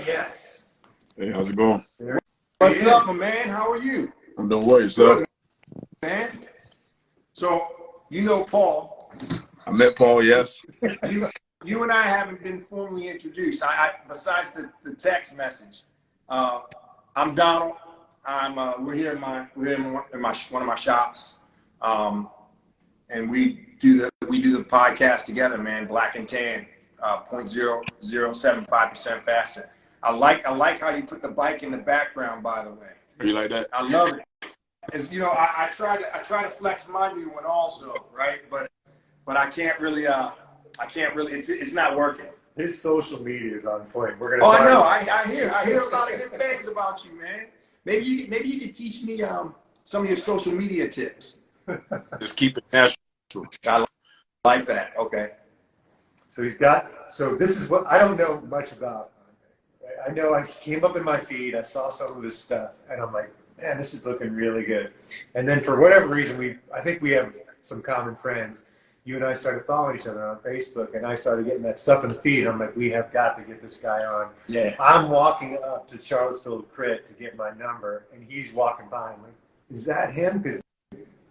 yes. Hey, how's it going? What's up, my man? How are you? I'm doing well, yourself? Man. So, you know Paul. I met Paul, yes. You and I haven't been formally introduced. Besides the text message. I'm Donald. We're here in one of my shops, and we do the podcast together, man. Black and Tan, 0.0075% faster. I like how you put the bike in the background. By the way, Are you like that? I love it. As you know, I try to flex my new one also, right? But I can't really. It's not working. His social media is on point. We're gonna. Oh, I know. I hear a lot of good things about you, man. Maybe you could teach me some of your social media tips. Just keep it natural. I like that. Okay. So this is what I don't know much about. I know I came up in my feed. I saw some of his stuff, and I'm like, man, this is looking really good. And then for whatever reason, I think we have some common friends. You and I started following each other on Facebook, and I started getting that stuff in the feed. I'm like, we have got to get this guy on. Yeah. I'm walking up to Charlottesville Crit to get my number, and he's walking by. I'm like, is that him? Because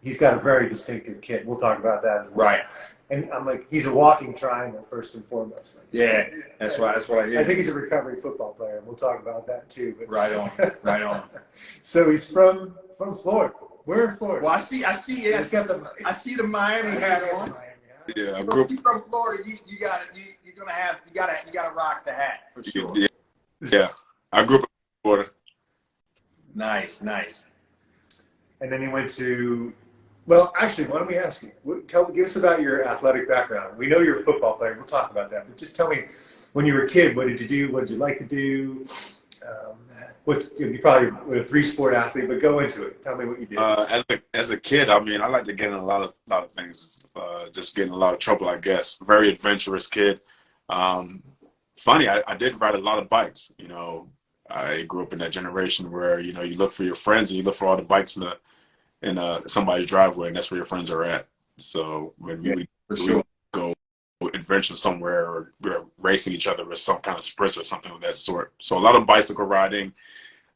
he's got a very distinctive kit. We'll talk about that as well. Right. And I'm like, he's a walking triangle first and foremost. Like, yeah, that's what I hear. I think he's a recovery football player, and we'll talk about that too. But right on. So he's from Florida. We're in Florida. Well, I see. Yes, I see the Miami hat on. Yeah, I grew up from Florida. You gotta rock the hat for sure. Yeah, I grew up in Florida. Nice. And then he went to. Well, actually, why don't we ask you? Give us about your athletic background. We know you're a football player. We'll talk about that. But just tell me, when you were a kid, what did you do? What did you like to do? You probably were a 3-sport athlete, but go into it. Tell me what you did. As a kid, I mean, I like to get in a lot of things. Just get in a lot of trouble, I guess. Very adventurous kid. Funny, I did ride a lot of bikes. You know, I grew up in that generation where you look for your friends and you look for all the bikes in somebody's driveway, and that's where your friends are at. So when we go adventure somewhere, or we're racing each other with some kind of sprints or something of that sort. So a lot of bicycle riding,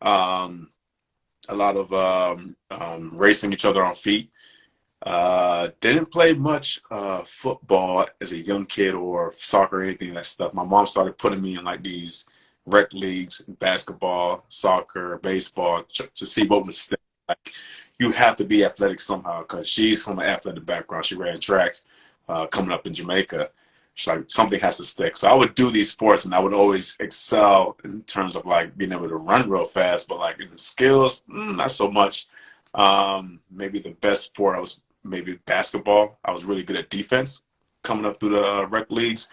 a lot of racing each other on feet. Didn't play much football as a young kid, or soccer or anything of that stuff. My mom started putting me in like these rec leagues, basketball, soccer, baseball, to see what was stick. Like, you have to be athletic somehow, because she's from an athletic background. She ran track coming up in Jamaica. She's like, something has to stick. So I would do these sports, and I would always excel in terms of like being able to run real fast, but like in the skills, not so much. Maybe the best sport was maybe basketball. I was really good at defense coming up through the rec leagues.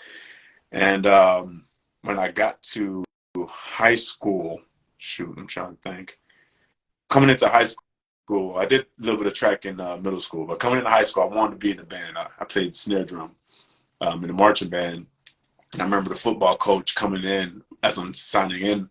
And when I got to high school, I'm trying to think. Coming into high school, I did a little bit of track in middle school, but coming into high school, I wanted to be in the band. I played snare drum in the marching band. And I remember the football coach coming in as I'm signing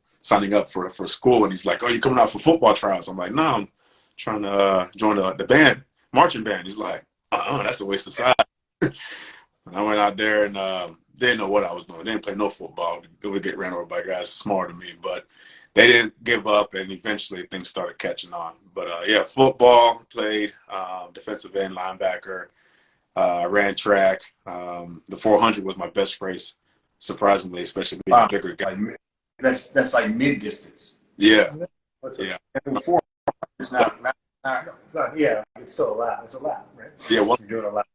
up for school, and he's like, "Oh, you coming out for football trials?" I'm like, "No, I'm trying to join the band, marching band." He's like, "That's a waste of time." And I went out there and didn't know what I was doing. Didn't play no football. It would get ran over by guys smarter than me, but they didn't give up, and eventually things started catching on. But yeah, football, played defensive end, linebacker, ran track. The 400 was my best race, surprisingly, especially being a bigger guy. That's like mid distance. Yeah. Yeah. And 400 is not. Yeah, it's still a lap. It's a lap, right? Yeah, you're doing a lap.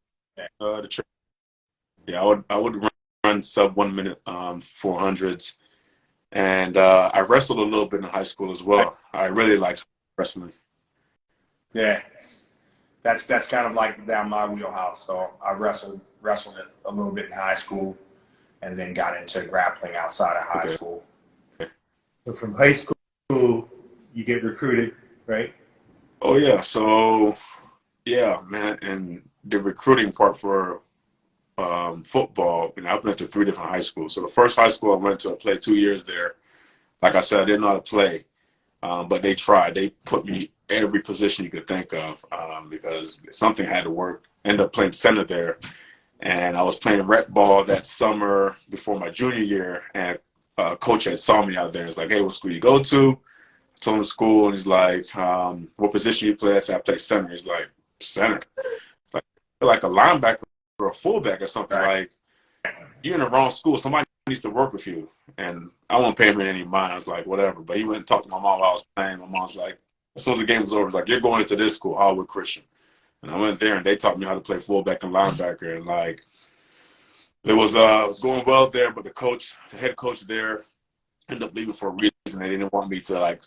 I would run sub 1 minute 400s. And I wrestled a little bit in high school as well. I really liked wrestling. Yeah, that's kind of like down my wheelhouse. So I wrestled it a little bit in high school, and then got into grappling outside of high school. So from high school, you get recruited, right? Oh yeah. So yeah, man, and the recruiting part for football, I went to 3 different high schools. So the first high school I went to, I played 2 years there. Like I said, I didn't know how to play, but they tried. They put me every position you could think of because something had to work. Ended up playing center there, and I was playing rec ball that summer before my junior year, and coach had saw me out there. It's like, hey, what school you go to? I told him the school, and he's like, what position you play? I said, I play center. He's like, center? It's like, you're like a linebacker or a fullback or something. Right. Like, you're in the wrong school. Somebody needs to work with you. And I won't pay him any mind. I was like, whatever. But he went and talked to my mom while I was playing. My mom's like, as soon as the game was over, it's like, you're going into this school, Howard Christian. And I went there, and they taught me how to play fullback and linebacker. And, like, it was going well there, but the head coach there, ended up leaving for a reason. They didn't want me to, like,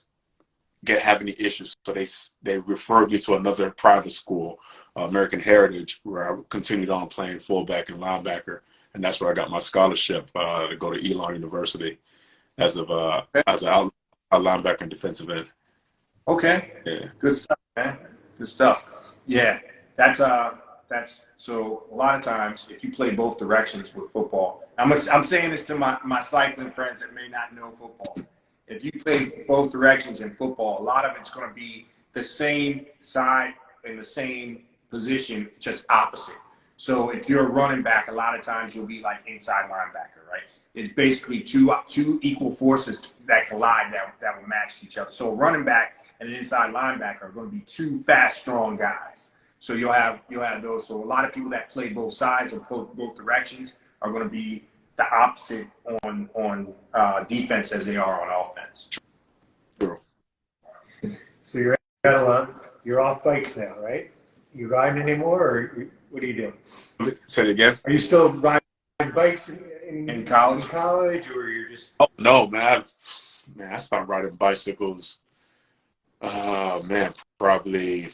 have any issues. So they referred me to another private school, American Heritage, where I continued on playing fullback and linebacker. And that's where I got my scholarship to go to Elon University as a linebacker and defensive end. Okay. Yeah. Good stuff, man. Good stuff. Yeah. That's so a lot of times if you play both directions with football, I'm saying this to my cycling friends that may not know football. If you play both directions in football, a lot of it's going to be the same side in the same position, just opposite. So if you're a running back, a lot of times you'll be like inside linebacker, right? It's basically two equal forces that collide that will match each other. So a running back and an inside linebacker are going to be two fast, strong guys. So you'll have those. So a lot of people that play both sides or both directions are going to be the opposite on defense as they are on offense. Sure. So you're off bikes now, right? You riding anymore, or what are you doing? Say it again. Are you still riding bikes in college? In college, or you're just? Oh no, man! I started riding bicycles. Probably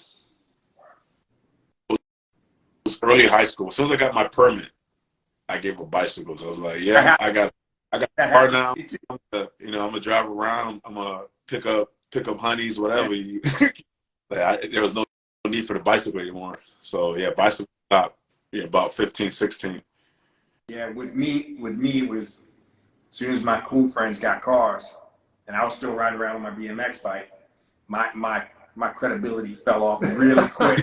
it was early high school. As soon as I got my permit, I gave up bicycles. I was like, yeah, I got a car now. I'm gonna drive around. I'm gonna pick up honeys, whatever. There was no need for the bicycle anymore. So yeah, bicycle stopped. Yeah, about 15, 16. Yeah, with me, it was as soon as my cool friends got cars, and I was still riding around on my BMX bike. My credibility fell off really quick.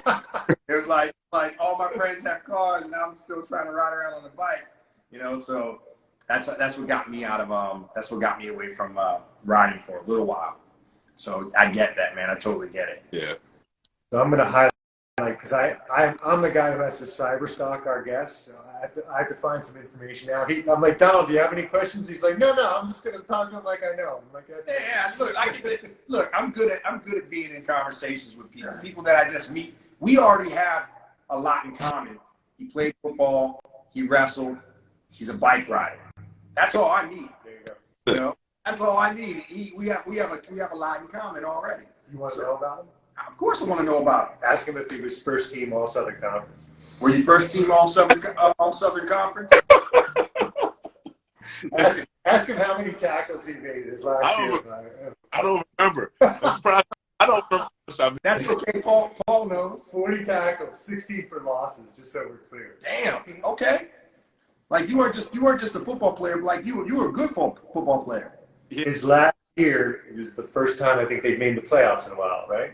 It was like all my friends have cars, and I'm still trying to ride around on the bike. So that's what got me out of that's what got me away from riding for a little while. So I get that, man. I totally get it. Yeah. So I'm going to highlight, because I'm the guy who has to cyber stalk our guests. So I have to find some information out. I'm like, Donald, do you have any questions? He's like, no, I'm just going to talk to him like I know. I'm like, Look, I'm good at being in conversations with people that I just meet. We already have a lot in common. He played football. He wrestled. He's a bike rider. That's all I need. There you go. That's all I need. We have a lot in common already. You want to know about him? Of course I want to know about him. Ask him if he was first team All Southern Conference. Were you first team All Southern Conference? Ask him how many tackles he made his last year. I don't remember. I don't remember. That's okay. Paul knows. 40 tackles, 16 for losses, just so we're clear. Damn. Okay. Like you weren't just a football player, but like you were a good football player. His last year, it was the first time I think they've made the playoffs in a while, right?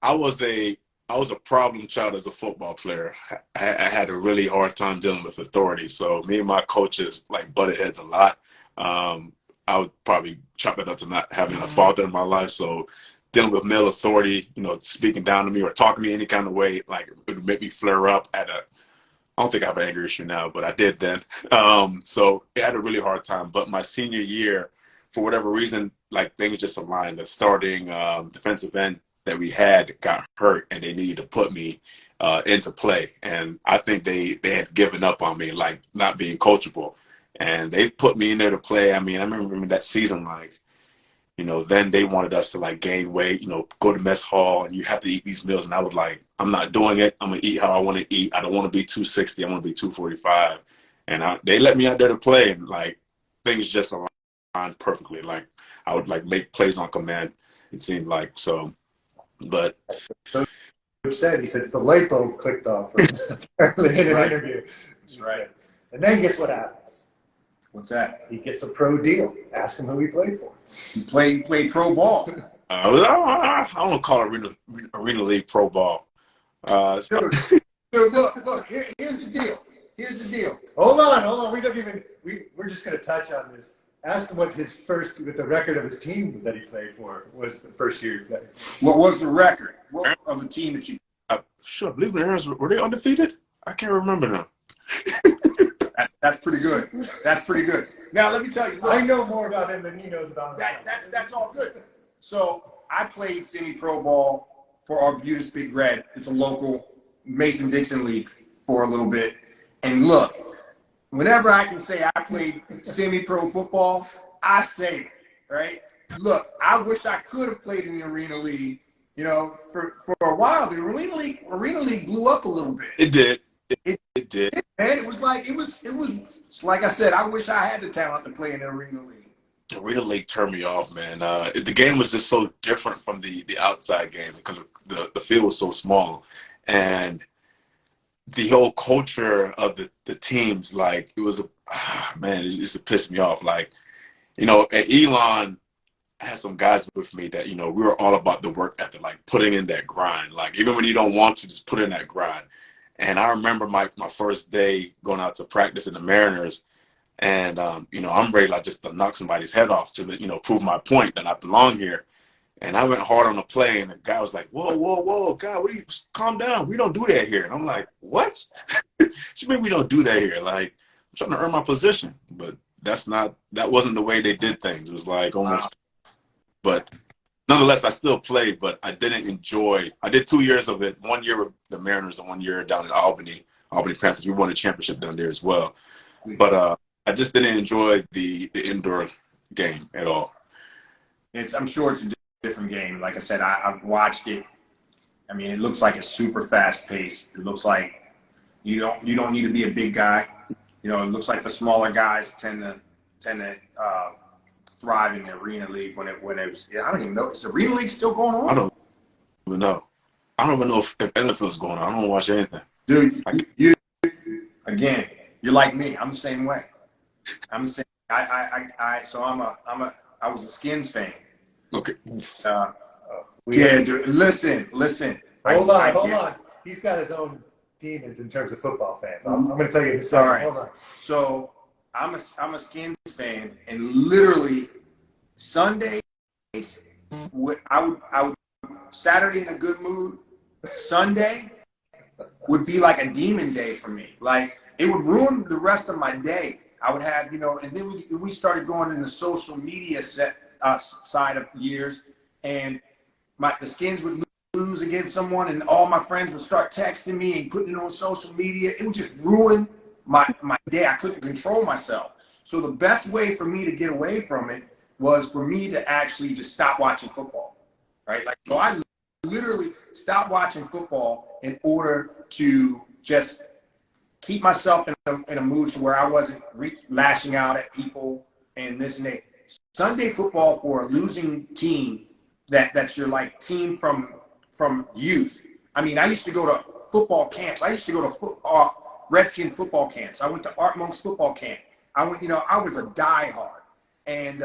I was a problem child as a football player. I had a really hard time dealing with authority. So me and my coaches like butted heads a lot. I would probably chalk it up to not having a father in my life. So dealing with male authority, speaking down to me or talking to me any kind of way, like it would make me flare up I don't think I have an anger issue now, but I did then. So I had a really hard time. But my senior year, for whatever reason, like things just aligned. The starting defensive end that we had got hurt, and they needed to put me into play. And I think they had given up on me, like not being coachable. And they put me in there to play. I mean, I remember that season, like, then they wanted us to like gain weight, go to mess hall, and you have to eat these meals. And I was like, I'm not doing it. I'm going to eat how I want to eat. I don't want to be 260. I want to be 245. And they let me out there to play, and like things just aligned perfectly. Like I would like make plays on command, it seemed like. So, but. He said the light bulb clicked off apparently in an interview. That's right. And then guess what happens? What's that? He gets a pro deal. Ask him who he played for. He played pro ball. I don't call it arena league pro ball. Dude, look. Here's the deal. Here's the deal. Hold on. We're just going to touch on this. Ask him what the record of his team that he played for was the first year he played. What was the record of the team that you? Sure, I believe the Aaron's, were they undefeated? I can't remember now. That's pretty good. That's pretty good. Now let me tell you. Look, I know more about him than he knows about himself. That's all good. So I played semi-pro ball for Arbutus Big Red. It's a local Mason-Dixon league for a little bit. And look, whenever I can say I played semi-pro football, I say it, right? Look, I wish I could have played in the Arena League. You know, for a while, the Arena League blew up a little bit. It did. It did. And it was like I said, I wish I had the talent to play in the Arena League. The Arena League turned me off, man. The game was just so different from the outside game because the field was so small. And the whole culture of the teams, like, it was man, it used to piss me off. Like, you know, at Elon, I had some guys with me that, you know, we were all about the work ethic, like putting in that grind. Like, even when you don't want to, just put in that grind. And I remember my first day going out to practice in the Mariners, and you know, I'm ready like just to knock somebody's head off to, you know, prove my point that I belong here. And I went hard on the play, and the guy was like, whoa, God, calm down. We don't do that here. And I'm like, what? You mean we don't do that here? Like, I'm trying to earn my position. But that wasn't the way they did things. It was like almost, wow. But nonetheless, I still played, but I didn't enjoy. I did 2 years of it. 1 year with the Mariners and 1 year down in Albany Panthers. We won a championship down there as well. But I just didn't enjoy the indoor game at all. I'm sure it's a different game. Like I said, I've watched it. I mean, it looks like it's super fast paced. It looks like you don't need to be a big guy. You know, it looks like the smaller guys tend to thrive in the Arena League when it was. I don't even know. Is the Arena League still going on? I don't even know. I don't even know if NFL's going on. I don't watch anything. Dude, you're like me. I'm the same way. I'm the same. I was a Skins fan. Okay. Yeah, dude. Listen. Hold on. He's got his own demons in terms of football fans. I'm going to tell you this. Sorry. Hold on. So I'm a Skins fan, and literally Sundays, I would Saturday in a good mood. Sunday would be like a demon day for me. Like, it would ruin the rest of my day. I would have, you know, and then we started going in the social media side of years, and the Skins would lose against someone, and all my friends would start texting me and putting it on social media. It would just ruin my day. I couldn't control myself. So the best way for me to get away from it was for me to actually just stop watching football, right? Like, so I literally stopped watching football in order to just keep myself in a mood to where I wasn't lashing out at people and this and that. Sunday football for a losing team that's your like team from youth. I mean, I used to go to football camps. I used to go to Redskin football camps. I went to Art Monk's football camp. I was a diehard. And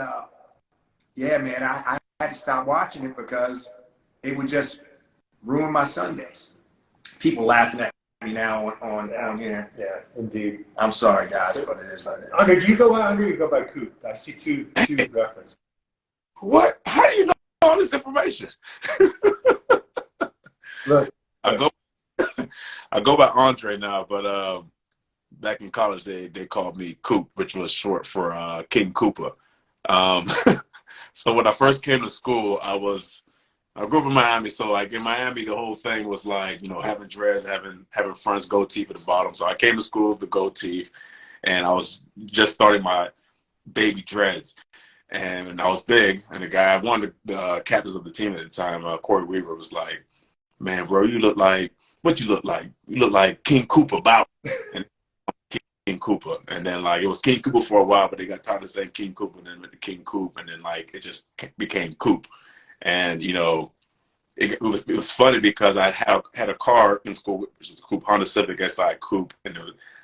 yeah, man, I had to stop watching it because it would just ruin my Sundays. People laughing at me now on here. Yeah, indeed. I'm sorry, guys, but it is what it is. Andre, do you go by Andre or you go by Coop? I see two references. What? How do you know all this information? Look, I go by Andre now, but back in college they called me Coop, which was short for King Koopa. So when I first came to school, I grew up in Miami, so like in Miami, the whole thing was like, you know, having dreads, having fronts, gold teeth at the bottom. So I came to school with the gold teeth, and I was just starting my baby dreads, and I was big. And the guy, one of the captains of the team at the time, Corey Weaver, was like, "Man, bro, you look like what you look like. You look like King Koopa Bow." And King Koopa, and then like it was King Koopa for a while, but they got tired of saying King Koopa, and then went to King Coop, and then like it just became Coop. And you know, it was funny because I had a car in school, which is a coupe, Honda Civic SI coupe, and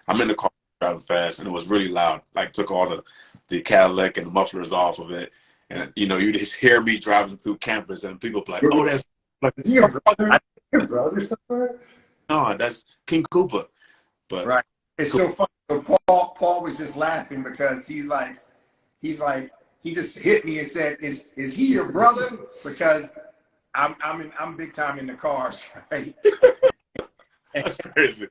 I'm in the car driving fast, and it was really loud. Like took all the Cadillac and the mufflers off of it, and you know, you just hear me driving through campus, and people be like, "Oh, that's like is he your brother somewhere?" No, that's King Koopa. But right. It's so funny. So Paul was just laughing because he's like, he just hit me and said, "Is he your brother?" Because I'm big time in the cars, right? That's crazy.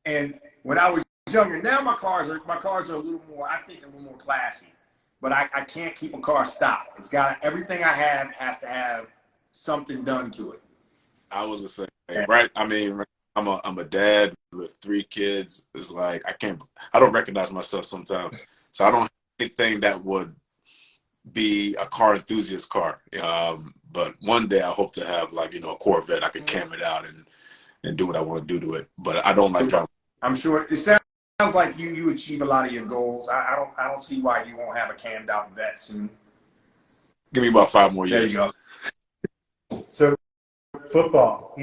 And when I was younger, now my cars are a little more, I think, a little more classy. But I can't keep a car stopped. It's got everything I have has to have something done to it. I was the same, right? I mean, I'm a dad with 3 kids. It's like I don't recognize myself sometimes. So I don't have anything that would be a car enthusiast car. But one day I hope to have, like, a Corvette. I can cam it out and do what I want to do to it. But I don't like driving. I'm sure it sounds like you achieve a lot of your goals. I don't see why you won't have a cammed out vet soon. Give me about 5 more years. There you go. So football,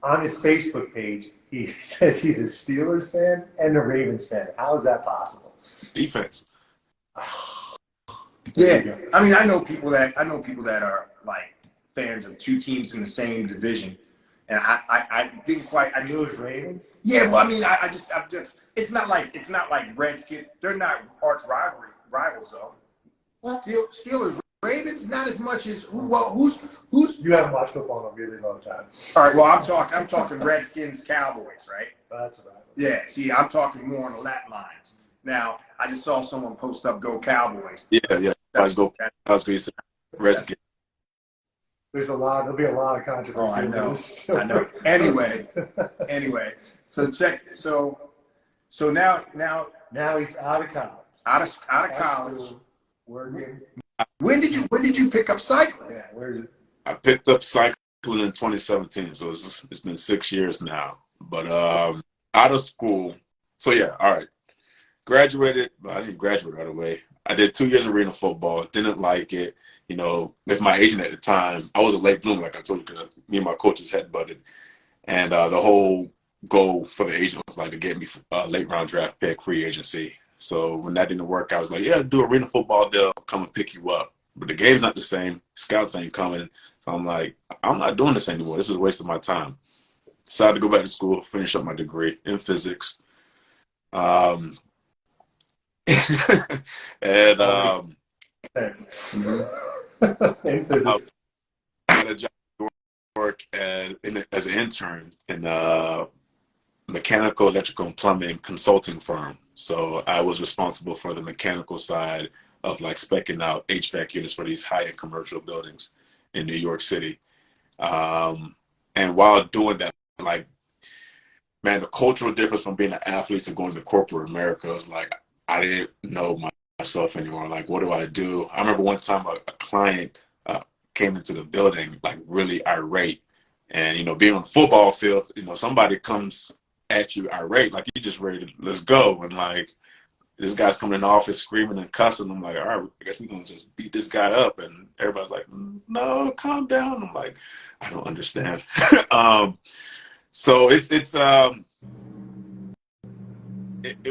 on his Facebook page, he says he's a Steelers fan and a Ravens fan. How is that possible? Defense. Yeah, I mean, I know people that are like fans of 2 teams in the same division, and I didn't quite. I knew Steelers, Ravens. Yeah, well, I mean, I'm just. It's not like Redskins. They're not arch rivals though. Steelers, Ravens, not as much as who's. You haven't watched football in a really long time. All right, well, I'm talking Redskins, Cowboys, right? That's about it. Yeah, see, I'm talking more on that lines. Now, I just saw someone post up "Go Cowboys." Yeah. I was going to say Redskins. There'll be a lot of controversy. Oh, I know. I know. Anyway. So now he's out of college. Out of college. School, working. When did you pick up cycling? Yeah, where's it? I picked up cycling in 2017, so it's been 6 years now. But out of school, so yeah, all right. Graduated, but I didn't graduate right away. I did 2 years of arena football, didn't like it. With my agent at the time, I was a late bloomer, like I told you, because me and my coaches head butted. And the whole goal for the agent was like to get me a late round draft pick, free agency. So when that didn't work, I was like, yeah, do arena football, they'll come and pick you up. But the game's not the same. Scouts ain't coming. So I'm like, I'm not doing this anymore. This is a waste of my time. Decided to go back to school, finish up my degree in physics. And in physics. I got a job in New York as an intern in a mechanical, electrical, and plumbing consulting firm. So I was responsible for the mechanical side of like speccing out HVAC units for these high-end commercial buildings in New York City. And while doing that, like, man, the cultural difference from being an athlete to going to corporate America was like, I didn't know myself anymore. Like, what do I do? I remember one time a client came into the building, like, really irate. And, being on the football field, somebody comes at you irate, like, you just ready to, let's go. And, like, this guy's coming in the office screaming and cussing. I'm like, all right, I guess we're going to just beat this guy up. And everybody's like, no, calm down. I'm like, I don't understand. So it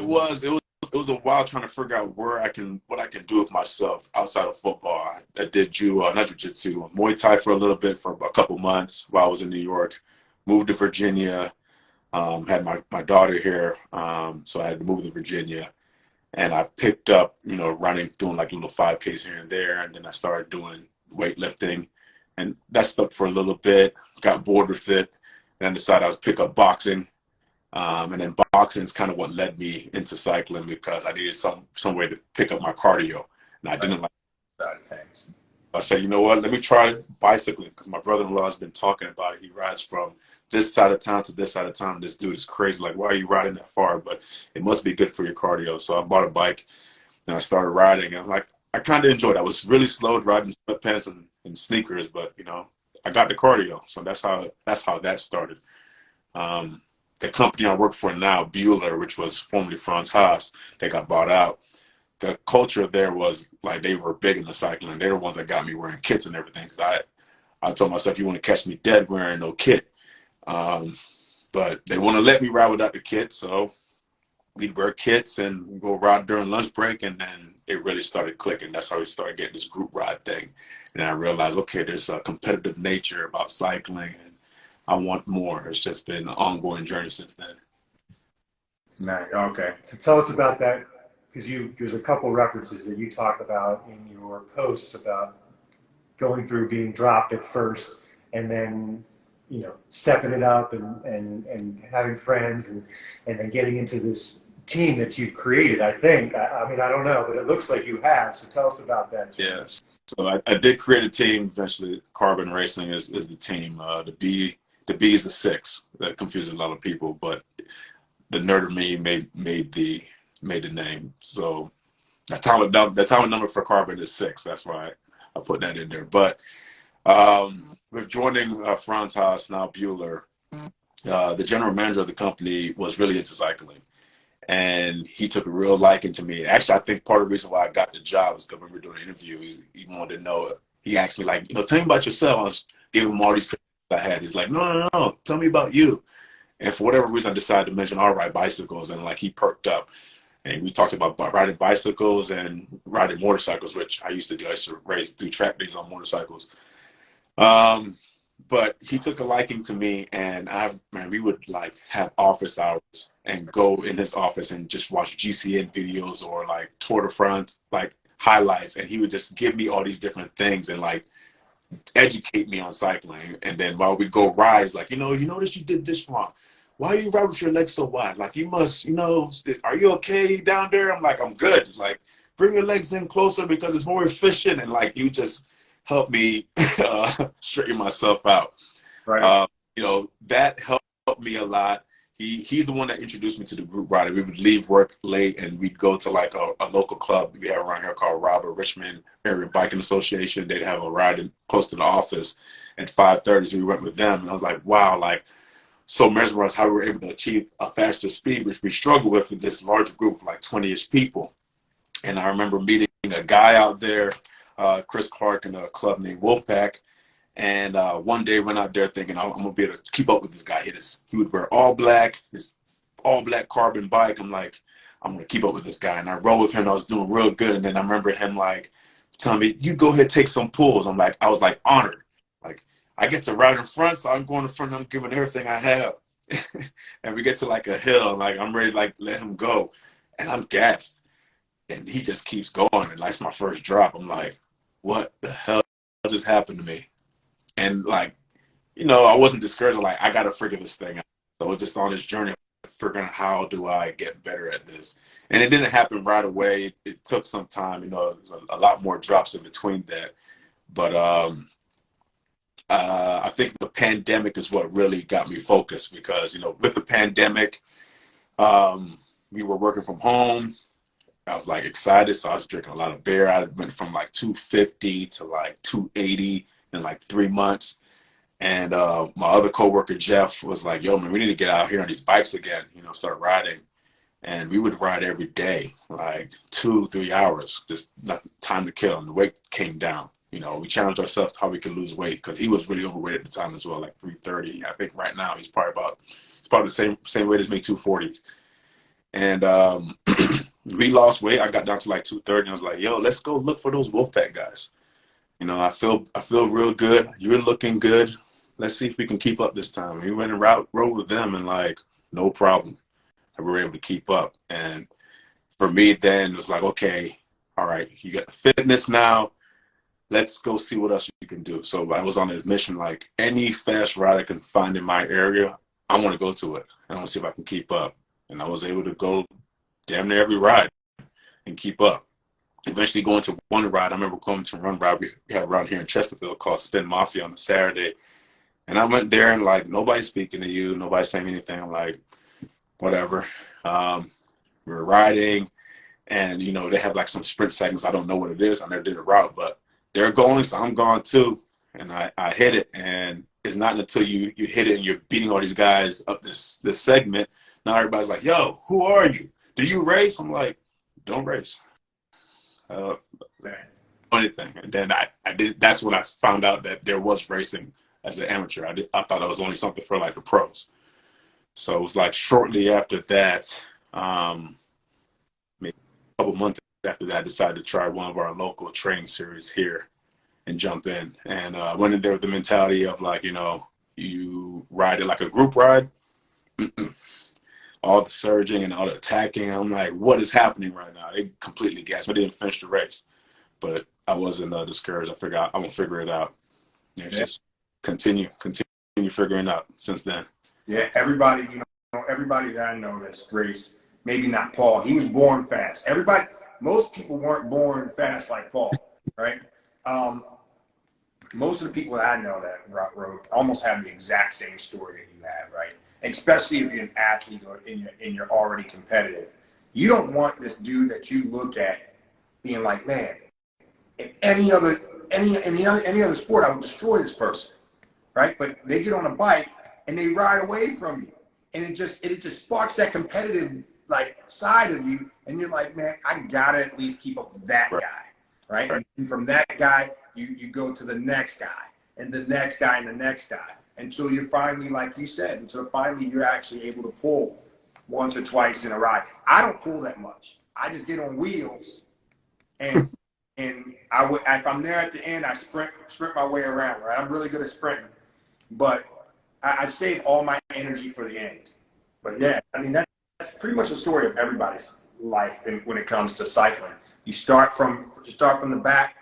was a while trying to figure out what I can do with myself outside of football. I did not jiu-jitsu, Muay Thai for a little bit, for a couple months while I was in New York. Moved to Virginia, had my daughter here, so I had to move to Virginia. And I picked up, running, doing like little 5Ks here and there. And then I started doing weightlifting, and that stuck for a little bit, got bored with it. Then I decided I would pick up boxing. And then boxing is kind of what led me into cycling, because I needed some way to pick up my cardio. And I didn't like side of things. I said, you know what, let me try bicycling, because my brother-in-law has been talking about it. He rides from this side of town to this side of town. This dude is crazy. Like, why are you riding that far? But it must be good for your cardio. So I bought a bike and I started riding. And I kind of enjoyed it. I was really slow riding sweatpants and sneakers, but, I got the cardio. So that's how that started. The company I work for now, Bueller, which was formerly Franz Haas, they got bought out. The culture there was like, they were big into cycling. They were the ones that got me wearing kits and everything, because I told myself, you want to catch me dead wearing no kit. But they want to let me ride without the kit, so we'd wear kits and go ride during lunch break, and then it really started clicking. That's how we started getting this group ride thing. And I realized, okay, there's a competitive nature about cycling, and I want more. It's just been an ongoing journey since then. No, okay. So tell us about that, because there's a couple references that you talk about in your posts about going through being dropped at first and then, you know, stepping it up and having friends and then getting into this team that you've created, I think. I mean, I don't know, but it looks like you have. So tell us about that. Yes. So I did create a team eventually. Car6on Racing is the team. The B is the 6. That confuses a lot of people, but the nerd of me made the name. So the atomic number for Car6on is 6. That's why I put that in there. But with joining Franz Haas, now Bueller, the general manager of the company was really into cycling. And he took a real liking to me. Actually, I think part of the reason why I got the job is because when we were doing an interview, he wanted to know. He asked me, like, tell me about yourself. I was giving him all these questions I had. He's like, no, tell me about you. And for whatever reason, I decided to mention, all right, bicycles. And, like, he perked up. And we talked about riding bicycles and riding motorcycles, which I used to do. I used to do track days on motorcycles. But he took a liking to me, and we would like have office hours and go in his office and just watch GCN videos or like Tour de France, like highlights. And he would just give me all these different things and like educate me on cycling. And then while we go ride, he's like, you notice you did this wrong. Why are you riding with your legs so wide? Like, you must, are you okay down there? I'm like, I'm good. It's like, bring your legs in closer because it's more efficient. And like, you just help me straighten myself out. Right. That helped me a lot. He's the one that introduced me to the group riding. We would leave work late and we'd go to like a local club we have around here called Richmond VA Biking Association. They'd have a ride close to the office at 5:30. So we went with them, and I was like, wow, like so mesmerized how we were able to achieve a faster speed, which we struggle with this larger group of like 20-ish people. And I remember meeting a guy out there, Chris Clark, in a club named Wolfpack. And one day went out there thinking, I'm going to be able to keep up with this guy. He would wear all black, this all black carbon bike. I'm like, I'm going to keep up with this guy. And I rode with him. I was doing real good. And then I remember him like telling me, you go ahead, take some pulls. I was like honored. Like, I get to ride in front, so I'm going in front. I'm giving everything I have. And we get to like a hill, and like I'm ready to like let him go. And I'm gassed. And he just keeps going. And that's my first drop. I'm like, what the hell just happened to me? And like, I wasn't discouraged. Like, I got to figure this thing out. So just on this journey of figuring out how do I get better at this. And it didn't happen right away. It took some time. There's a lot more drops in between that. But I think the pandemic is what really got me focused because, with the pandemic, we were working from home. I was like excited, so I was drinking a lot of beer. I went from like 250 to like 280 in like 3 months. And my other coworker, Jeff, was like, yo, man, we need to get out here on these bikes again, start riding. And we would ride every day, like 2-3 hours, just nothing, time to kill. And the weight came down. We challenged ourselves how we could lose weight because he was really overweight at the time as well, like 330. I think right now he's probably the same weight as me, 240s. And we lost weight. I got down to like 230. And I was like, yo, let's go look for those Wolfpack guys. I feel real good. You're looking good. Let's see if we can keep up this time. And we went and rode with them, and like, no problem. And we were able to keep up. And for me then, it was like, okay, all right, you got the fitness now. Let's go see what else you can do. So I was on a mission, like any fast ride I can find in my area, I want to go to it. I want to see if I can keep up. And I was able to go damn near every ride and keep up. Eventually going to one ride. I remember going to one ride we had around here in Chesterfield called Spin Mafia on a Saturday. And I went there and like, nobody's speaking to you. Nobody's saying anything. I'm like, whatever. We were riding and, they have like some sprint segments. I don't know what it is. I never did a route, but they're going, so I'm going too. And I hit it. And it's not until you hit it and you're beating all these guys up this segment. Now everybody's like, yo, who are you? Do you race? I'm like, don't race. Anything. And then I did. That's when I found out that there was racing as an amateur. I thought it was only something for like the pros. So it was like shortly after that, maybe a couple months after that, I decided to try one of our local training series here and jump in. And I went in there with the mentality of like, you ride it like a group ride. all the surging and all the attacking. I'm like, what is happening right now? It completely gassed me. I didn't finish the race, but I wasn't discouraged. I figured I'm gonna figure it out. And it's just continue figuring it out since then. Yeah, everybody, everybody that I know that's raced, maybe not Paul. He was born fast. Most people weren't born fast like Paul, right? Most of the people that I know that rode almost have the exact same story that you have, right? Especially if you're an athlete or and you're already competitive. You don't want this dude that you look at being like, man, in any other sport, I would destroy this person, right? But they get on a bike and they ride away from you, and it just sparks that competitive side of you, and you're like, man, I gotta at least keep up with that guy, right? And from that guy, you go to the next guy, and the next guy, and the next guy, until you're finally, like you said, until finally you're actually able to pull once or twice in a ride. I don't pull that much. I just get on wheels, and if I'm there at the end, I sprint my way around, right? I'm really good at sprinting, but I save all my energy for the end. But yeah, I mean, that's pretty much the story of everybody's life when it comes to cycling. You start from the back,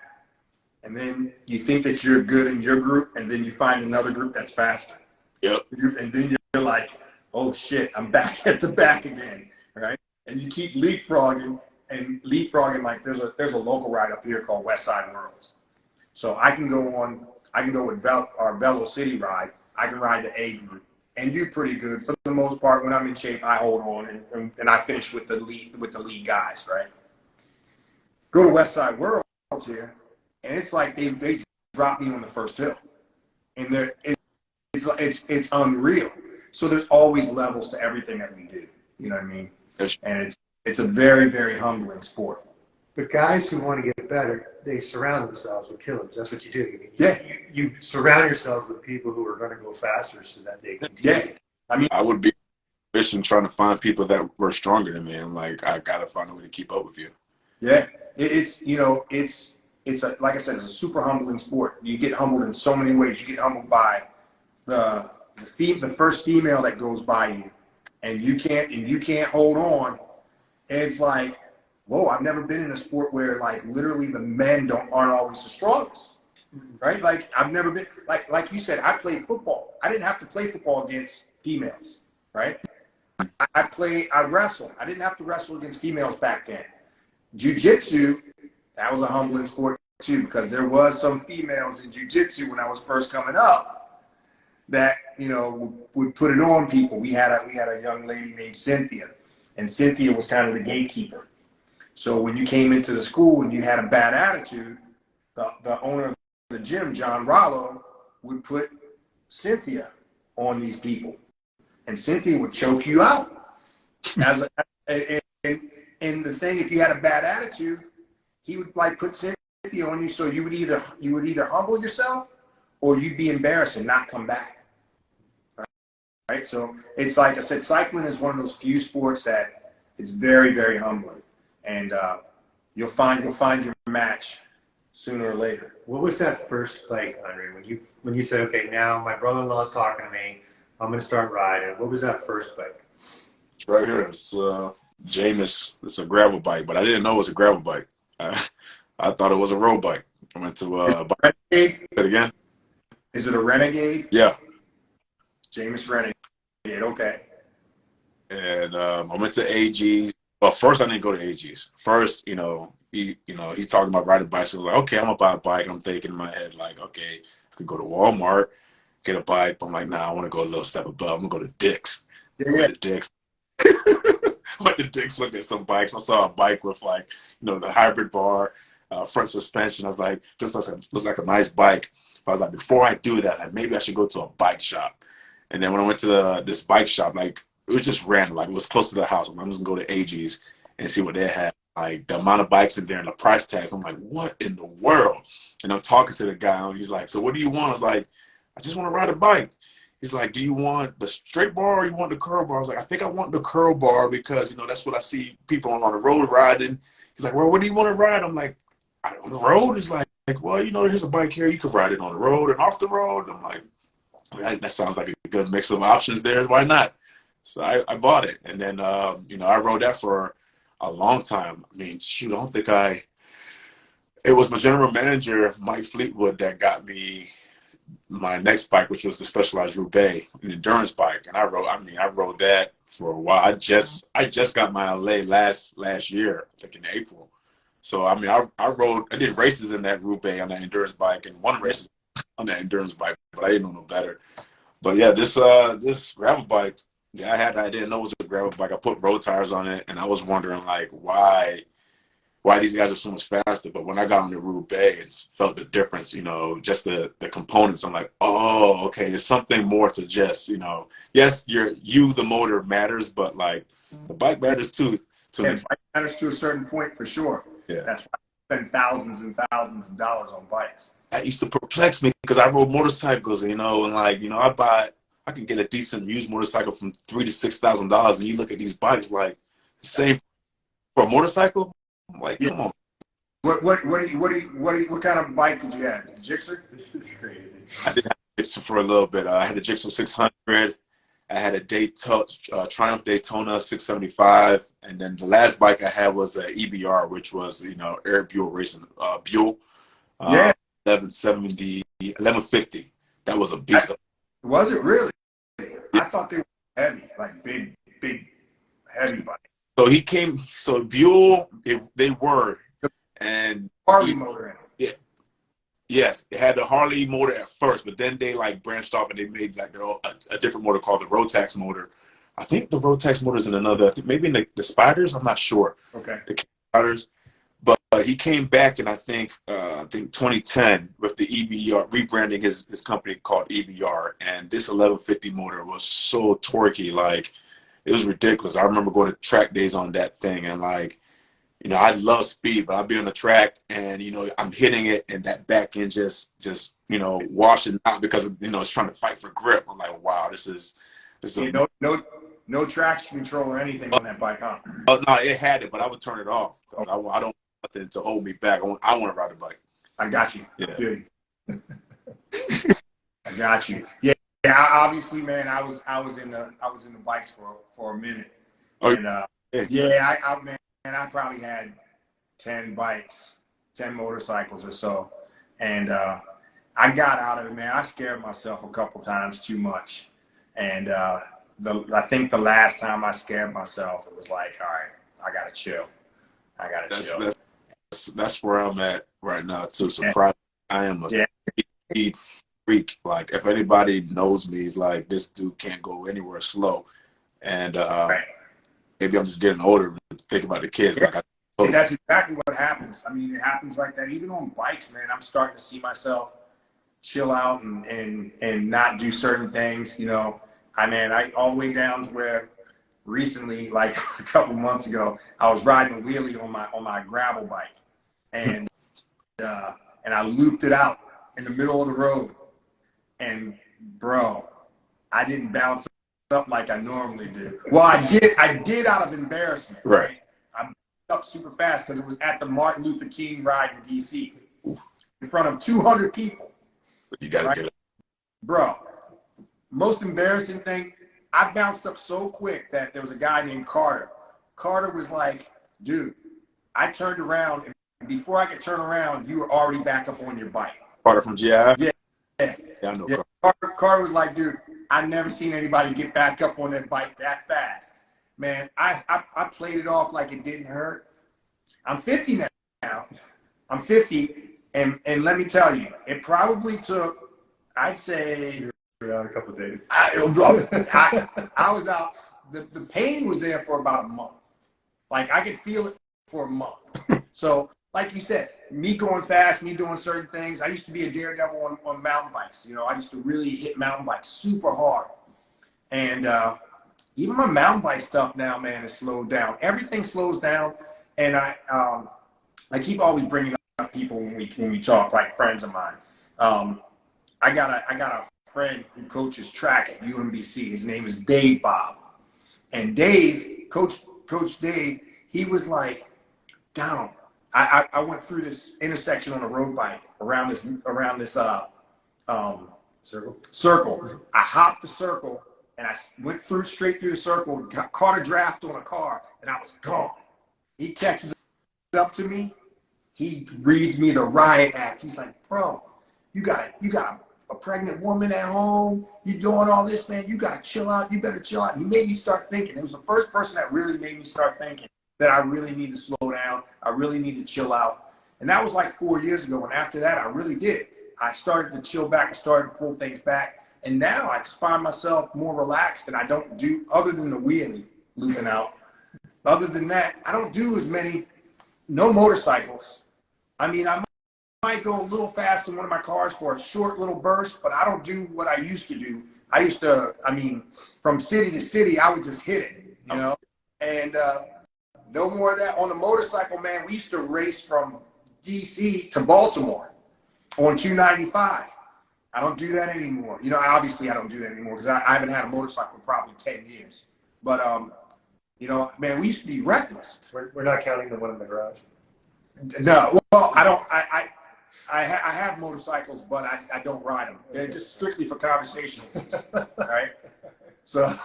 and then you think that you're good in your group, and then you find another group that's faster. Yep. And then you're like, oh shit, I'm back at the back again, right? And you keep leapfrogging. Like there's a local ride up here called West Side Worlds. So I can go with our Velo City ride. I can ride the A group and do pretty good for the most part. When I'm in shape, I hold on and I finish with the lead guys, right? Go to West Side Worlds here, and it's like they drop me on the first hill, and it's unreal. So there's always levels to everything that we do. You know what I mean? And it's a very, very humbling sport. The guys who want to get better, they surround themselves with killers. That's what you do. You surround yourselves with people who are going to go faster so that they can. Yeah, I mean, I would be mission trying to find people that were stronger than me. I'm like, I gotta find a way to keep up with you. Yeah, it's like I said, it's a super humbling sport. You get humbled in so many ways. You get humbled by the first female that goes by you, and you can't hold on. And it's like, whoa, I've never been in a sport where literally the men aren't always the strongest, right? Like I've never been like you said, I played football. I didn't have to play football against females, right? I wrestled. I didn't have to wrestle against females back then. Jiu-jitsu, that was a humbling sport too, because there was some females in jiu-jitsu when I was first coming up that would put it on people. We had a young lady named Cynthia, and Cynthia was kind of the gatekeeper. So when you came into the school and you had a bad attitude, the owner of the gym, John Rollo, would put Cynthia on these people, and Cynthia would choke you out. And the thing, if you had a bad attitude, he would put Cynthia on you, so you would either humble yourself or you'd be embarrassed and not come back. Right? So it's like I said, cycling is one of those few sports that it's very, very humbling. And you'll find your match sooner or later. What was that first bike, Andre? When you said, okay, now my brother-in-law's talking to me, I'm going to start riding. What was that first bike? It's right here. It's Jameis. It's a gravel bike, but I didn't know it was a gravel bike. I thought it was a road bike. I went to Renegade. Say it again. Is it a Renegade? Yeah. Jameis Renegade. Okay. And I went to AG's. Well, first I didn't go to AG's. First, he's talking about riding bikes. So I was like, okay, I'm gonna buy a bike. I'm thinking in my head, like, okay, I could go to Walmart, get a bike. But I'm like, nah, I want to go a little step above. I'm gonna go to Dick's. Yeah. Went to Dick's. Went to Dick's, looked at some bikes. I saw a bike with the hybrid bar, front suspension. I was like, this looks like a nice bike. But I was like, before I do that, maybe I should go to a bike shop. And then when I went to this bike shop, it was just random. It was close to the house. I'm just going to go to AG's and see what they had. The amount of bikes in there and the price tags. I'm like, what in the world? And I'm talking to the guy, and he's like, so what do you want? I was like, I just want to ride a bike. He's like, do you want the straight bar or you want the curl bar? I was like, I think I want the curl bar because, that's what I see people on the road riding. He's like, well, what do you want to ride? I'm like, on the road? He's like, well, here's a bike here. You can ride it on the road and off the road. I'm like, that sounds like a good mix of options there. Why not? So I bought it, and then you know, I rode that for a long time. I mean, shoot, I don't think it was my general manager, Mike Fleetwood, that got me my next bike, which was the Specialized Roubaix, an endurance bike. And I rode that for a while. I just got my LA last year, I think in April. So, I mean, I did races in that Roubaix on that endurance bike and won races on that endurance bike, but I didn't know no better. But yeah, this gravel bike, yeah, I didn't know it was a gravel bike. I put road tires on it, and I was wondering, like, why these guys are so much faster. But when I got on the Roubaix, it's felt the difference, you know, just the components. I'm like, oh, okay, there's something more to just, you know, yes, the motor matters, but like the bike matters too. Yeah, bike matters to a certain point for sure. Yeah. That's why I spend thousands and thousands of dollars on bikes. That used to perplex me because I rode motorcycles, you know, and like, you know, I can get a decent used motorcycle from $3,000 to $6,000, and you look at these bikes like the same for a motorcycle. I'm like, come on. What kind of bike did you have? Gixxer? This is crazy. I did have a Gixxer for a little bit. I had a Gixxer 600. I had a Triumph Daytona 675, and then the last bike I had was a EBR, which was, you know, Eric Buell Racing Buell. Yeah. 1150. That was a beast. Was it really? Yeah. I thought they were heavy, like big, heavy bikes. So Buell, they were, and Harley motor in it. Yeah. Yes, it had the Harley motor at first, but then they like branched off and they made like a different motor called the Rotax motor. I think the Rotax motor is in another, maybe in the Spiders. I'm not sure. Okay. The Spiders, but he came back in I think 2010 with the EBR, rebranding his company called EBR, and this 1150 motor was so torquey, like it was ridiculous. I remember going to track days on that thing, and like, you know, I love speed, but I'll be on the track and, you know, I'm hitting it and that back end just, you know, washing out because, you know, it's trying to fight for grip. I'm like, wow, this is no traction control or anything on that bike, huh? Oh, no, it had it, but I would turn it off. I don't want nothing to hold me back. I want to ride a bike. I got you. Yeah. I got you. Yeah. Yeah. Obviously, man, I was in the bikes for a minute. Oh, and, yeah, man, I probably had 10 bikes, 10 motorcycles or so. And I got out of it, man. I scared myself a couple times too much. And I think the last time I scared myself, it was like, all right, I got to chill. Chill. That's where I'm at right now, too. Surprised. I am a speed freak. Like, if anybody knows me, it's like, this dude can't go anywhere slow. And right. Maybe I'm just getting older to think about the kids. Yeah. Like that's exactly what happens. I mean, it happens like that. Even on bikes, man, I'm starting to see myself chill out and not do certain things. You know, I all the way down to where recently, like a couple months ago, I was riding a wheelie on my gravel bike, and I looped it out in the middle of the road, and bro, I didn't bounce up like I normally do. Well, I did out of embarrassment. Right. I bounced up super fast because it was at the Martin Luther King ride in D.C. in front of 200 people. You gotta get it, bro. Most embarrassing thing, I bounced up so quick that there was a guy named Carter. Carter was like, dude, I turned around, and before I could turn around, you were already back up on your bike. Carter from GI? Yeah. Yeah, I know. Yeah. Carter was like, dude, I've never seen anybody get back up on that bike that fast. Man, I played it off like it didn't hurt. I'm 50 now. I'm 50, and let me tell you, it probably took, I'd say, out a couple of days. I was out. The pain was there for about a month. Like, I could feel it for a month. So, like you said, me going fast, me doing certain things. I used to be a daredevil on mountain bikes. You know, I used to really hit mountain bikes super hard. And even my mountain bike stuff now, man, has slowed down. Everything slows down. And I keep always bringing up people when we talk, like friends of mine. I got a friend who coaches track at UMBC. His name is Dave Bob. And Dave, Coach Dave, he was like, down. I went through this intersection on a road bike around this circle. I hopped the circle and I went straight through the circle, caught a draft on a car, and I was gone. He catches up to me. He reads me the riot act. He's like, bro, you got a pregnant woman at home. You doing all this, man. You got to chill out. You better chill out. And he made me start thinking. It was the first person that really made me start thinking that I really need to slow down. I really need to chill out. And that was like 4 years ago. And after that, I really did. I started to chill back. I started to pull things back. And now I just find myself more relaxed, and I don't do, other than the wheelie looping out, other than that, I don't do as many, no motorcycles. I mean, I might go a little fast in one of my cars for a short little burst, but I don't do what I used to do. I used to, I mean, from city to city, I would just hit it, you know? And no more of that. On the motorcycle, man, we used to race from DC to Baltimore on 295. I don't do that anymore. You know, obviously I don't do that anymore because I haven't had a motorcycle in probably 10 years. But, you know, man, we used to be reckless. We're not counting the one in the garage. No, well, I don't. I have motorcycles, but I don't ride them. They're just strictly for conversational things. All right. So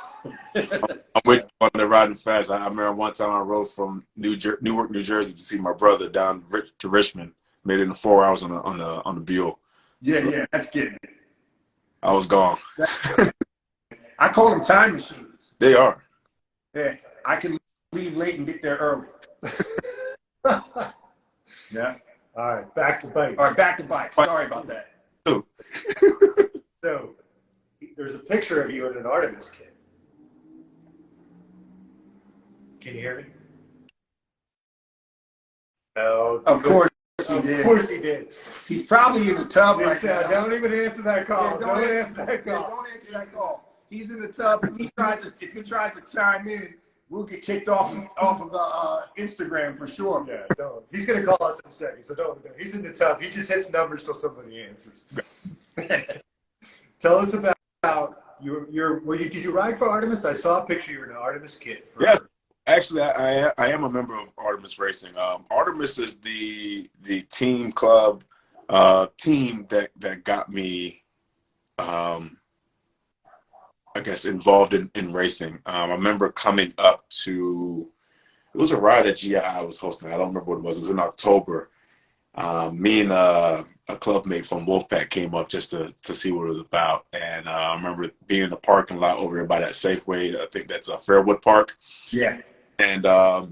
I'm with you on the riding fast. I remember one time I rode from Newark, New Jersey to see my brother down to Richmond. Made it in 4 hours on the Buell. Yeah, so, yeah, that's getting it. I was gone. I call them time machines. They are. Yeah, I can leave late and get there early. Yeah. All right, back to bikes. All right, back to bikes. Sorry about that. So, there's a picture of you in an Artemis kit. Can you hear me? No. Of course he did. Of course he did. He's probably in the tub right now. Don't even answer that call. Yeah, don't answer that call. Don't answer that call. He's in the tub. If he tries to chime in, we'll get kicked off of the Instagram for sure. Yeah, don't. He's gonna call us in a second, so don't. He's in the tub. He just hits numbers till somebody answers. Tell us about did you ride for Artemis? I saw a picture. You were in an Artemis kit. Yes, actually, I am a member of Artemis Racing. Artemis is the team club team that got me. I guess involved in racing. I remember coming up to, it was a ride at GI I was hosting. I don't remember what it was. It was in October. Me and a club mate from Wolfpack came up just to see what it was about. And I remember being in the parking lot over there by that Safeway. I think that's Fairwood Park. Yeah. And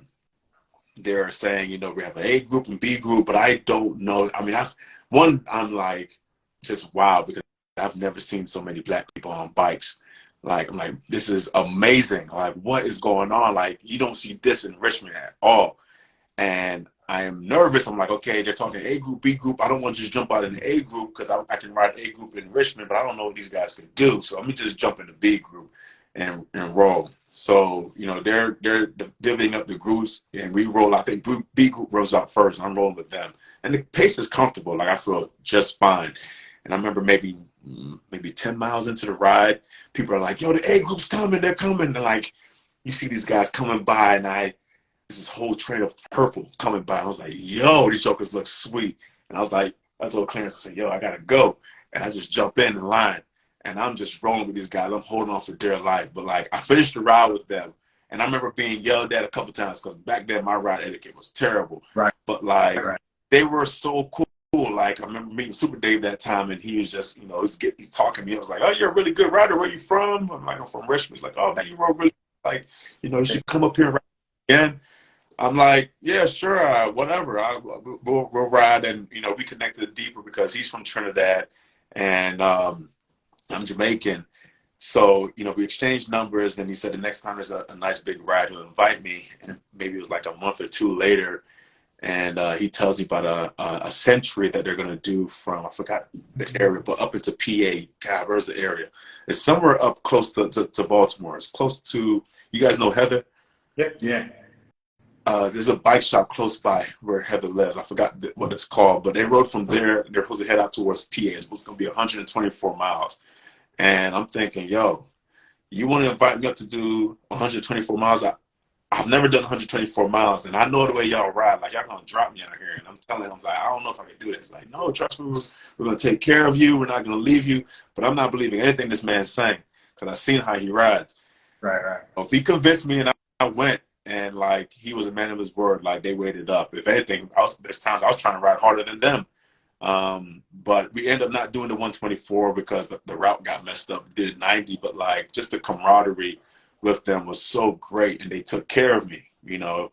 they're saying, you know, we have an A group and B group, but I don't know. I mean, I'm like just wow, because I've never seen so many black people on bikes. Like, I'm like, this is amazing. Like, what is going on? Like, you don't see this in Richmond at all. And I am nervous. I'm like, okay, they're talking A group, B group. I don't want to just jump out in the A group because I can ride A group in Richmond, but I don't know what these guys can do. So let me just jump in the B group and roll. So, you know, they're divvying up the groups, and we roll. I think B group rolls out first, and I'm rolling with them. And the pace is comfortable. Like, I feel just fine. And I remember maybe 10 miles into the ride, people are like, yo, the A group's coming, they're coming. And like, you see these guys coming by, and this whole train of purple coming by. I was like, yo, these jokers look sweet. And I was like, I told Clarence, I said, yo, I gotta go. And I just jump in line, and I'm just rolling with these guys. I'm holding on for dear life. But like, I finished the ride with them, and I remember being yelled at a couple times because back then my ride etiquette was terrible. Right. But like, they were so cool. Like, I remember meeting Super Dave that time, and he was just, you know, he's talking to me. I was like, oh, you're a really good rider. Where you from? I'm like, I'm from Richmond. He's like, oh, man, you rode really, like, you know, you should come up here and ride again. I'm like, yeah, sure, whatever. We'll ride. And, you know, we connected deeper because he's from Trinidad, and I'm Jamaican. So, you know, we exchanged numbers, and he said the next time there's a nice big ride, he'll invite me. And maybe it was like a month or two later, and he tells me about a century that they're going to do from, I forgot the area, but up into PA. God, where's the area? It's somewhere up close to Baltimore. It's close to, you guys know Heather? Yep. Yeah. There's a bike shop close by where Heather lives. I forgot what it's called, but they rode from there. They're supposed to head out towards PA. It's going to be 124 miles. And I'm thinking, yo, you want to invite me up to do 124 miles? I've never done 124 miles, and I know the way y'all ride. Like, y'all going to drop me out here. And I'm telling him, like, I don't know if I can do this. Like, no, trust me, we're going to take care of you. We're not going to leave you. But I'm not believing anything this man's saying. because I seen how he rides. Right. So he convinced me, and I went, and like he was a man of his word. Like they waited up. If anything, there's times I was trying to ride harder than them. But we ended up not doing the 124 because the route got messed up. Did 90, but like just the camaraderie with them was so great, and they took care of me. You know,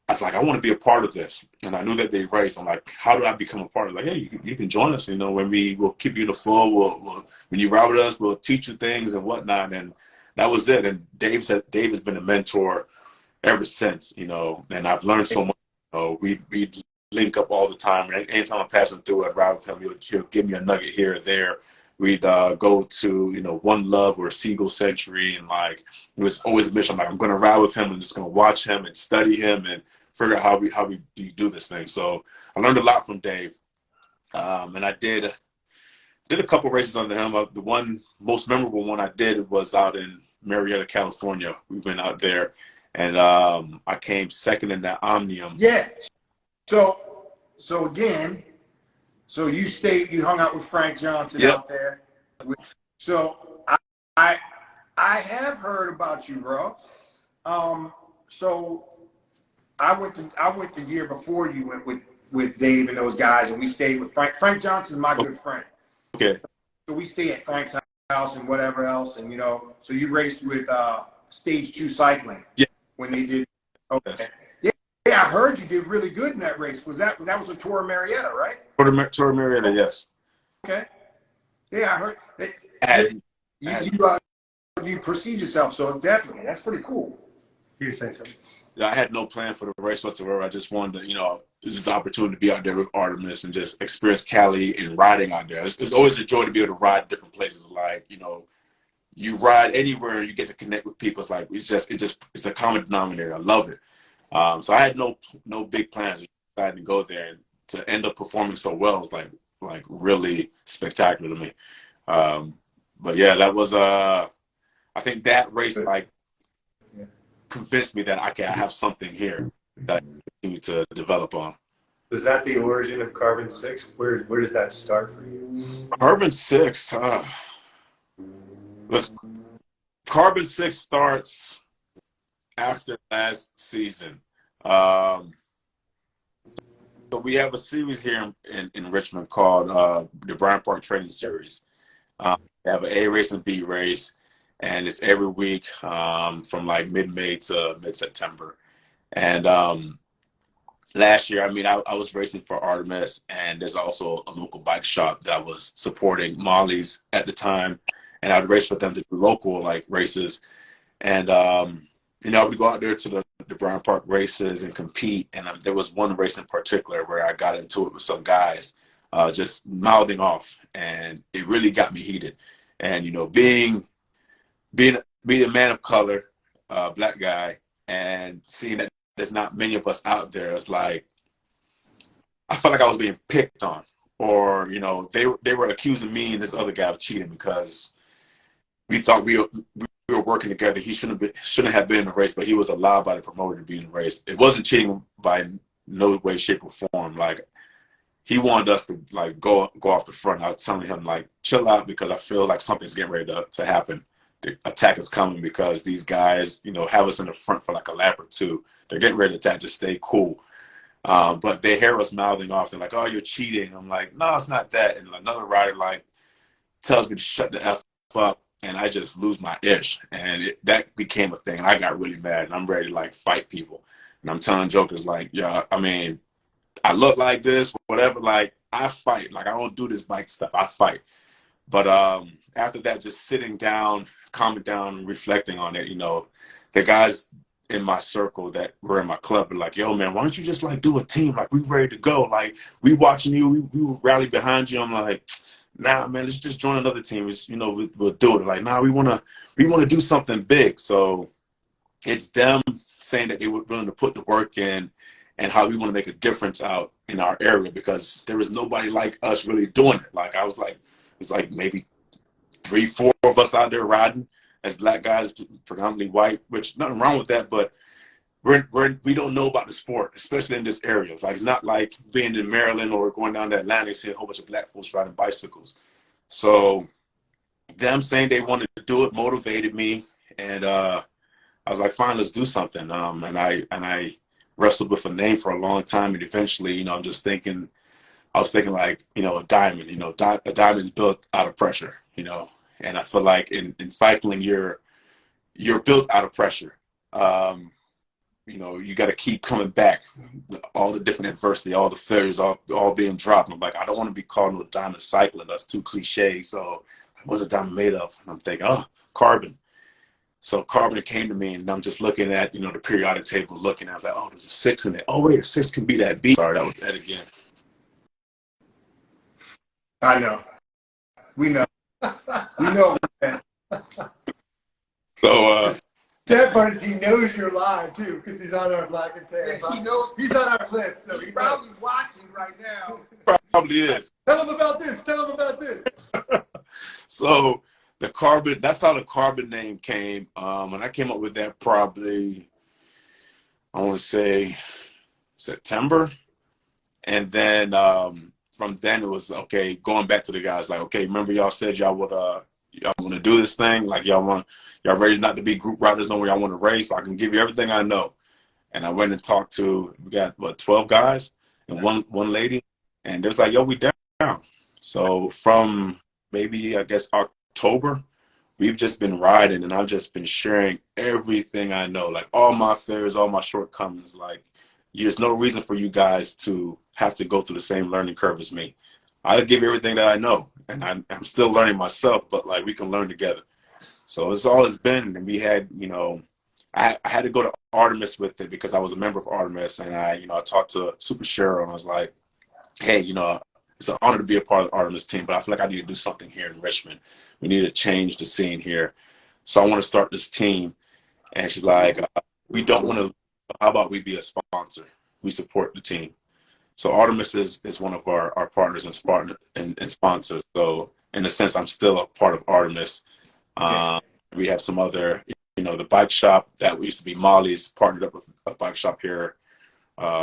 I was like, I want to be a part of this, and I knew that they raced. I'm like, how do I become a part of it? Like, hey, you can join us. You know, when we'll keep you in the floor. When you ride with us, we'll teach you things and whatnot. And that was it. And Dave has been a mentor ever since. You know, and I've learned so much. You know, we link up all the time. And anytime I'm passing through, I'd ride with him. He'll give me a nugget here or there. We'd go to, you know, One Love or Seagull Century, and like it was always a mission. I'm like, I'm going to ride with him. I'm just going to watch him and study him and figure out how we do this thing. So I learned a lot from Dave, and I did a couple races under him. The one most memorable one I did was out in Marietta, California. We went out there, and I came second in that Omnium. Yeah. So again, so you hung out with Frank Johnson Yep. out there. So I have heard about you, bro. So I went the year before you went with Dave and those guys, and we stayed with Frank. Frank Johnson's my good friend. Okay. So we stay at Frank's house and whatever else, and you know, so you raced with Stage 2 Cycling. Yeah. When they did. Okay. Yes. Yeah, I heard you did really good in that race. That was a Tour of Marietta, right? Tour of Marietta, yes. Okay. Yeah, I heard that you proceed yourself, so definitely. That's pretty cool. You say something. I had no plan for the race whatsoever. I just wanted to, you know, this is an opportunity to be out there with Artemis and just experience Cali and riding out there. It's always a joy to be able to ride different places. Like, you know, you ride anywhere and you get to connect with people. It's like, it's the common denominator. I love it. So I had no big plans. I decided to go there, and to end up performing so well is like really spectacular to me. But yeah, that was I think that race convinced me that I have something here that I continue to develop on. Was that the origin of Carbon 6? Where does that start for you? Carbon 6. Carbon 6 starts after last season. So we have a series here in Richmond called the Bryant Park Training Series. We have an A race and B race, and it's every week from like mid-May to mid-September. And last year, I mean, I was racing for Artemis, and there's also a local bike shop that was supporting Molly's at the time, and I would race with them to do local like races. And you know, I would go out there to the Bryant Park races and compete. And there was one race in particular where I got into it with some guys, just mouthing off, and it really got me heated. And you know, being a man of color, black guy, and seeing that there's not many of us out there, it's like I felt like I was being picked on, or you know, they were accusing me and this other guy of cheating because we thought we were working together. He shouldn't have been in the race, but he was allowed by the promoter to be in the race. It wasn't cheating by no way, shape, or form. Like he wanted us to like go off the front. I was telling him like, chill out, because I feel like something's getting ready to happen. The attack is coming because these guys, you know, have us in the front for like a lap or two. They're getting ready to attack. Just stay cool. But they hear us mouthing off. They're like, "Oh, you're cheating." I'm like, "No, it's not that." And another rider like tells me to shut the F up. And I just lose my ish, and that became a thing. I got really mad, and I'm ready to like fight people. And I'm telling jokers like, yeah, I mean, I look like this, whatever. Like I fight. Like I don't do this bike stuff. I fight. But after that, just sitting down, calming down, and reflecting on it, you know, the guys in my circle that were in my club are like, "Yo, man, why don't you just like do a team? Like we ready to go. Like we watching you. We will rally behind you." I'm like, "Nah, man, let's just join another team. It's, you know, we'll do it." Like, "Nah, we wanna do something big." So it's them saying that they were willing to put the work in, and how we want to make a difference out in our area, because there was nobody like us really doing it. Like I was like, it's like maybe 3-4 of us out there riding as black guys, predominantly white, which nothing wrong with that, but we don't know about the sport, especially in this area. It's like, it's not like being in Maryland or going down to Atlanta and seeing a whole bunch of black folks riding bicycles. So them saying they wanted to do it motivated me, and I was like, fine, let's do something. And I wrestled with a name for a long time, and eventually, you know, I was thinking like, you know, a diamond. You know, a diamond is built out of pressure. You know, and I feel like in cycling, you're built out of pressure. You know, you got to keep coming back, all the different adversity, all the failures, all being dropped. I'm like, I don't want to be called no diamond cycling. That's too cliche. So what's a diamond made of? And I'm thinking, oh, carbon. So carbon came to me, and I'm just looking at, you know, the periodic table, looking. I was like, oh, there's a 6 in it. Oh, wait, a 6 can be that B. Sorry, that was Ed again. I know. We know. We know. So, sad part is he knows you're live too, because he's on our Black and Tan. Yeah, he knows. He's on our list, so He's probably watching right now. probably is. Tell him about this. Tell him about this. So the carbon, that's how the carbon name came. And I came up with that probably, I want to say September. And then from then it was, okay, going back to the guys, like, okay, remember y'all said y'all would y'all want to do this thing, like y'all ready not to be group riders no more, y'all want to race, so I can give you everything I know. And I went and talked to, we got what, 12 guys and one lady, and they was like, yo, we down. So from maybe, I guess, October, we've just been riding, and I've just been sharing everything I know, like all my failures, all my shortcomings. Like, there's no reason for you guys to have to go through the same learning curve as me. I'll give you everything that I know, and I'm still learning myself, but like, we can learn together. So it's all it's been. And we had, you know, I had to go to Artemis with it because I was a member of Artemis, and I talked to Super Cheryl, and I was like, hey, you know, it's an honor to be a part of the Artemis team, but I feel like I need to do something here in Richmond. We need to change the scene here. So I want to start this team. And she's like, we don't want to, how about we be a sponsor? We support the team. So Artemis is one of our partners and sponsors. So in a sense, I'm still a part of Artemis. We have some other, you know, the bike shop that used to be Molly's partnered up with a bike shop here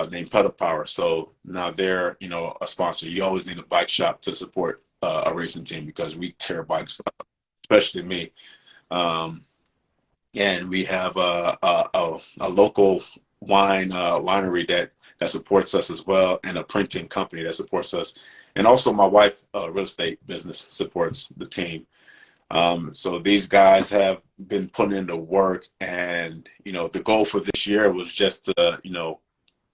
named Pedal Power. So now they're, you know, a sponsor. You always need a bike shop to support a racing team because we tear bikes up, especially me. And we have a local winery that supports us as well, and a printing company that supports us. And also my wife, real estate business, supports the team. So these guys have been putting in the work, and, you know, the goal for this year was just to, you know,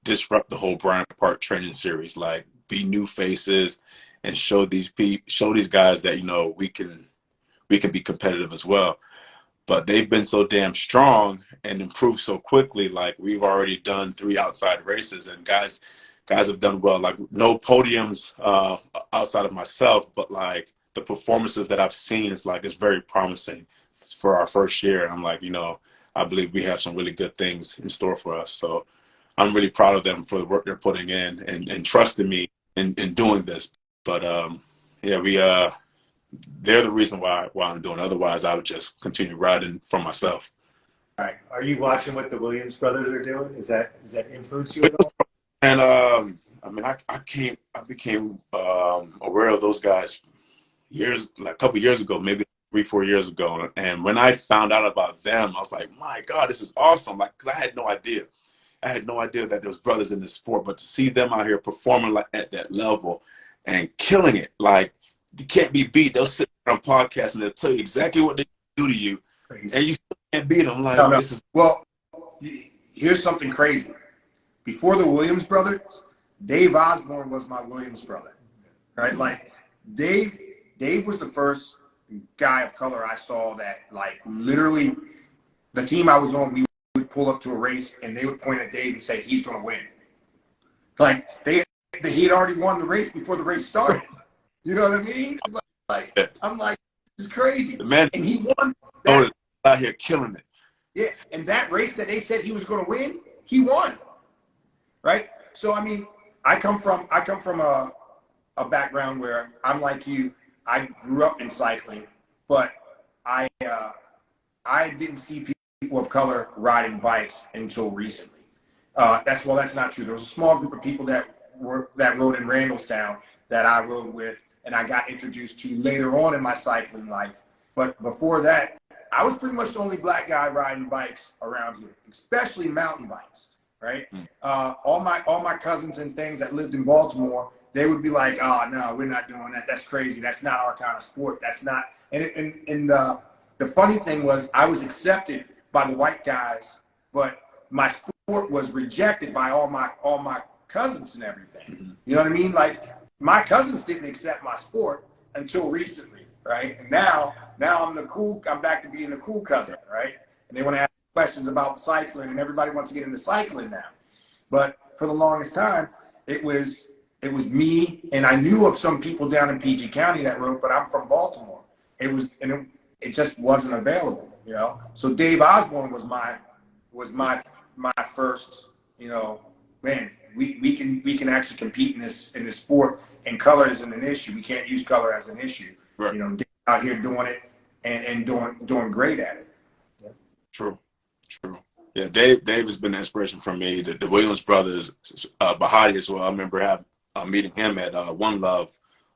disrupt the whole Brian Park training series, like be new faces and show these guys that, you know, we can be competitive as well. But they've been so damn strong and improved so quickly. Like, we've already done 3 outside races, and guys have done well. Like, no podiums outside of myself, but like the performances that I've seen is like, it's very promising for our first year. And I'm like, you know, I believe we have some really good things in store for us. So I'm really proud of them for the work they're putting in and trusting me in doing this. But yeah, they're the reason why I'm doing it. Otherwise, I would just continue riding for myself. All right. Are you watching what the Williams brothers are doing? Does that influence you at all? And I mean, I became aware of those guys a couple years ago, maybe 3-4 years ago. And when I found out about them, I was like, my God, this is awesome. Like, because I had no idea. I had no idea that there was brothers in the sport, but to see them out here performing like at that level and killing it, like, you can't be beat. They'll sit on podcasts and they'll tell you exactly what they do to you, and you still can't beat them. Like, no. This is Well, here's something crazy. Before the Williams brothers, Dave Osborne was my Williams brother, right? Like, Dave was the first guy of color I saw that, like, literally the team I was on, we would pull up to a race and they would point at Dave and say, he's going to win. Like, he had already won the race before the race started. You know what I mean? Like, I'm like, this is crazy. the man, and he won that. Out here killing it. Yeah, and that race that they said he was going to win, he won. Right? So, I mean, I come from a background where I'm like you. I grew up in cycling, but I didn't see people of color riding bikes until recently. That's not true. There was a small group of people that rode in Randallstown that I rode with, and I got introduced to later on in my cycling life. But before that, I was pretty much the only black guy riding bikes around here, especially mountain bikes, right? All my cousins and things that lived in Baltimore, they would be like, "Oh no, we're not doing that. That's crazy. That's not our kind of sport. That's not." And the funny thing was, I was accepted by the white guys, but my sport was rejected by all my cousins and everything. You know what I mean? Like, my cousins didn't accept my sport until recently, right? And now I'm back to being the cool cousin, right? And they want to ask questions about cycling, and everybody wants to get into cycling now. But for the longest time, it was me, and I knew of some people down in PG County that rode, but I'm from Baltimore. It just wasn't available, you know. So Dave Osborne was my first, you know, man, we can actually compete in this sport, and color isn't an issue. We can't use color as an issue. Right. You know, Dave out here doing it and doing great at it. Yeah. True. Yeah, Dave has been an inspiration for me. The Williams brothers, Bahati as well. I remember meeting him at One Love,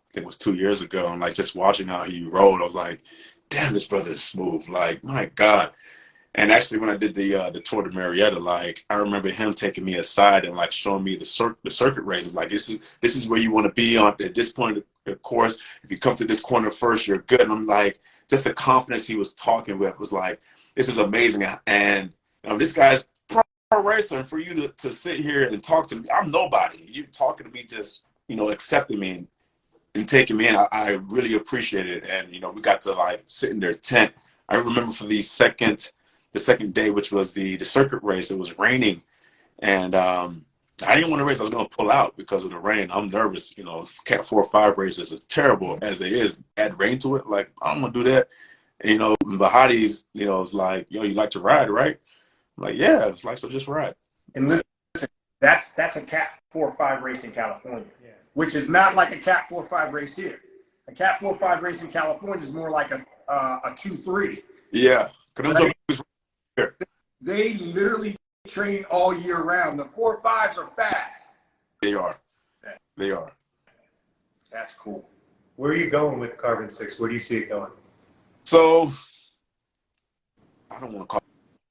I think it was 2 years ago, and like just watching how he rode, I was like, damn, this brother is smooth. Like, my God. And actually, when I did the Tour de Marietta, like, I remember him taking me aside and like showing me the circuit races. Like, this is where you want to be on at this point of the course. If you come to this corner first, you're good. And I'm like, just the confidence he was talking with was like, this is amazing. And you know, this guy's pro racer, and for you to sit here and talk to me, I'm nobody. You're talking to me, just, you know, accepting me and taking me in. I really appreciate it. And, you know, we got to like sit in their tent. I remember for the second day, which was the circuit race, it was raining, and I didn't want to race. I was going to pull out because of the rain. I'm nervous. You know, Cat 4 or 5 races, as terrible as they is, add rain to it. Like, I don't want to do that. And, you know, Bahati's, you know, it's like, yo, you like to ride, right? I'm like, yeah. It's like, so just ride. And listen, that's a Cat 4 or 5 race in California, which is not like a Cat 4 or 5 race here. A Cat 4 or 5 race in California is more like a 2-3. Yeah. Right? They literally train all year round. The 4 5s are fast. They are. That's cool. Where are you going with Carbon 6? Where do you see it going? So, I don't want to call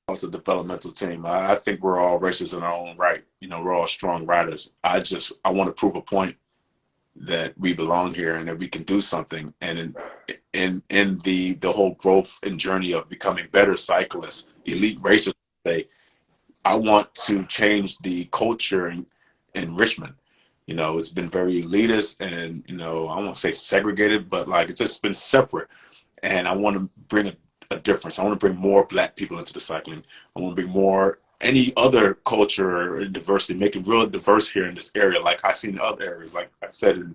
us a developmental team. I think we're all racers in our own right. You know, we're all strong riders. I want to prove a point that we belong here and that we can do something. And in the whole growth and journey of becoming better cyclists, elite racers, I want to change the culture in Richmond. You know, it's been very elitist and, you know, I won't say segregated, but like it's just been separate. And I want to bring a difference. I want to bring more black people into the cycling. I want to bring more any other culture and diversity, make it real diverse here in this area, like I see in other areas. Like I said,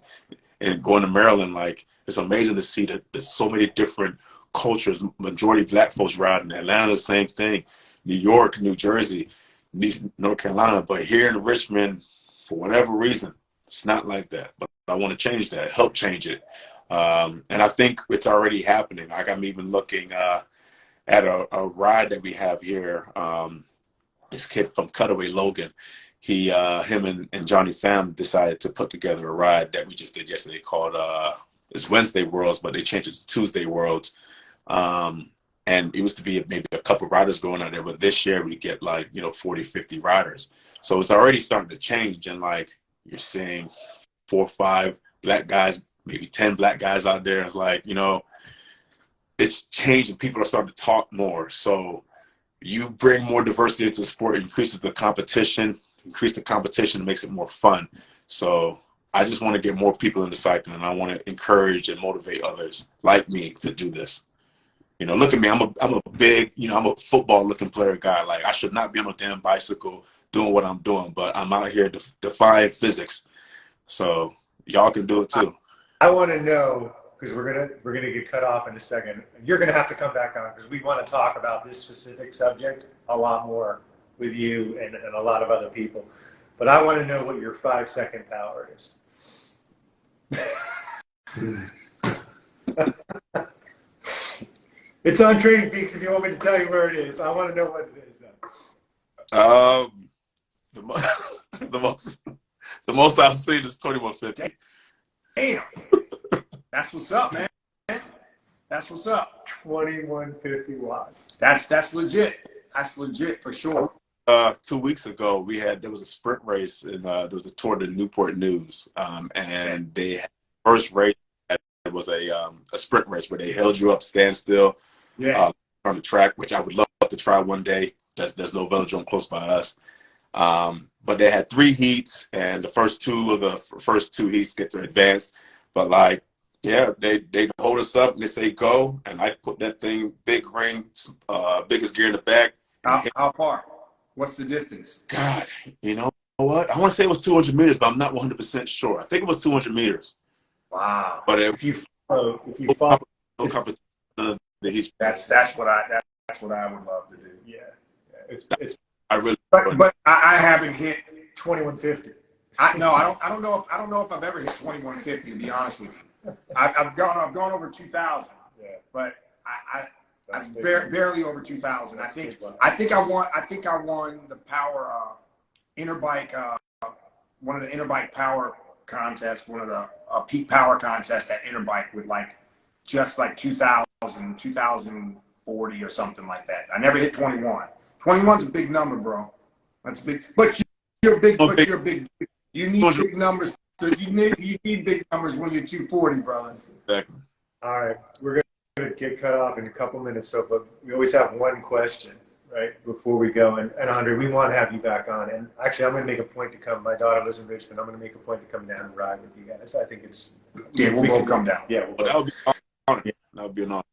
in going to Maryland, like it's amazing to see that there's so many different cultures. Majority black folks riding. Atlanta, the same thing. New York, New Jersey, North Carolina. But here in Richmond, for whatever reason, it's not like that. But I want to change that, help change it. And I think it's already happening. Like I'm even looking at a ride that we have here. This kid from Cutaway, Logan, him and Johnny Pham decided to put together a ride that we just did yesterday called it's Wednesday Worlds, but they changed it to Tuesday Worlds. And it was to be maybe a couple of riders going out there, but this year we get like, you know, 40, 50 riders. So it's already starting to change. And like you're seeing 4 or 5 black guys, maybe 10 black guys out there. It's like, you know, it's changing. People are starting to talk more. So you bring more diversity into the sport, increases the competition, makes it more fun. So I just want to get more people into cycling, and I want to encourage and motivate others like me to do this. You know, look at me. I'm a big, you know, I'm a football-looking player guy. Like, I should not be on a damn bicycle doing what I'm doing, but I'm out here defying physics. So y'all can do it too. I want to know, because we're gonna get cut off in a second. You're gonna have to come back on because we want to talk about this specific subject a lot more with you and a lot of other people. But I want to know what your 5-second power is. It's on Training Peaks if you want me to tell you where it is. I want to know what it is. The most I've seen is 2150. Damn. That's what's up, man. That's what's up. 2150 watts. That's legit. That's legit for sure. 2 weeks ago, there was a sprint race, and there was a tour to Newport News, and they had first race. It was a sprint race where they held you up, stand still, on the track, which I would love to try one day. There's no velodrome close by us, but they had 3 heats, and the first two heats get to advance. But like, yeah, they hold us up and they say go, and I put that thing, big ring, biggest gear in the back. How far? What's the distance? God, you know what? I want to say it was 200 meters, but I'm not 100% sure. I think it was 200 meters. Wow. But if you follow, no competition, that's what I would love to do. Yeah, I really. But I haven't hit 2150. I don't know if I've ever hit 2150, to be honest with you. I've gone over 2000. Yeah. But I'm barely over 2000. I think I won the power interbike one of the interbike power contests, one of the peak power contests at Interbike with just 2000, 2040 or something like that. I never hit 21. 21's a big number, bro. That's big. But you're big. But you're big. You need big numbers. You need big numbers when you're 240, brother. Exactly. All right, we're gonna get cut off in a couple minutes, but we always have one question, right, before we go. And Andre, we want to have you back on. And actually, I'm going to make a point to come. My daughter lives in Richmond. I'm going to make a point to come down and ride with you guys. I think it's we'll both come down. Yeah, that would be an honor. Yeah. That would be an honor.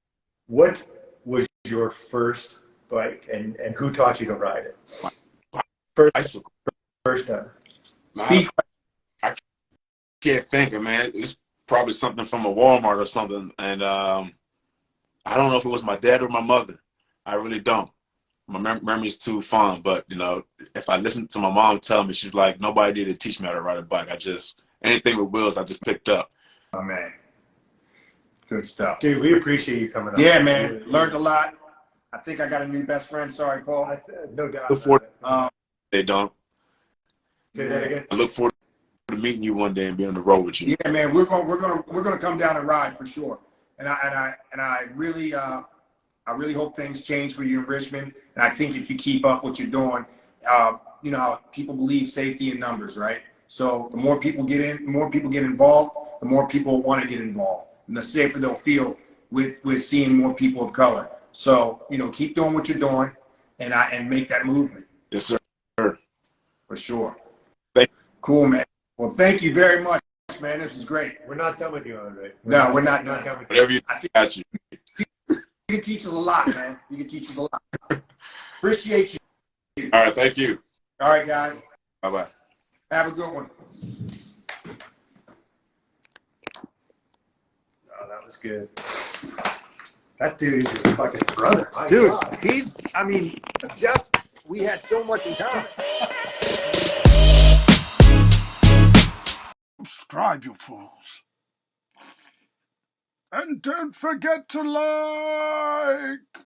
What was your first bike, and who taught you to ride it? First time. I can't think, man. It's probably something from a Walmart or something, and I don't know if it was my dad or my mother. I really don't. My memory's too fond, but if I listen to my mom tell me, she's like, nobody did teach me how to ride a bike. Anything with wheels, I just picked up. Oh man, good stuff, dude. We appreciate you coming up. Yeah, man, learned a lot. I think I got a new best friend. Sorry, Paul. No doubt. Look forward. They don't. Say that again. I look forward to meeting you one day and being on the road with you. Yeah, man, we're gonna come down and ride for sure. And I really hope things change for you in Richmond. And I think if you keep up what you're doing, people believe safety in numbers, right? So the more people get involved, the more people want to get involved, and the safer they'll feel with seeing more people of color. So keep doing what you're doing, and make that movement. Yes, sir. For sure. Cool, man. Well, thank you very much, man. This was great. We're not done with you, Andre. We're not done. Whatever you got you. You can teach us a lot, man. You can teach us a lot. Appreciate you. All right, thank you. All right, guys. Bye-bye. Have a good one. Oh, that was good. That dude is your fucking brother. My dude, God. We had so much in common. Subscribe, you fools. And don't forget to like.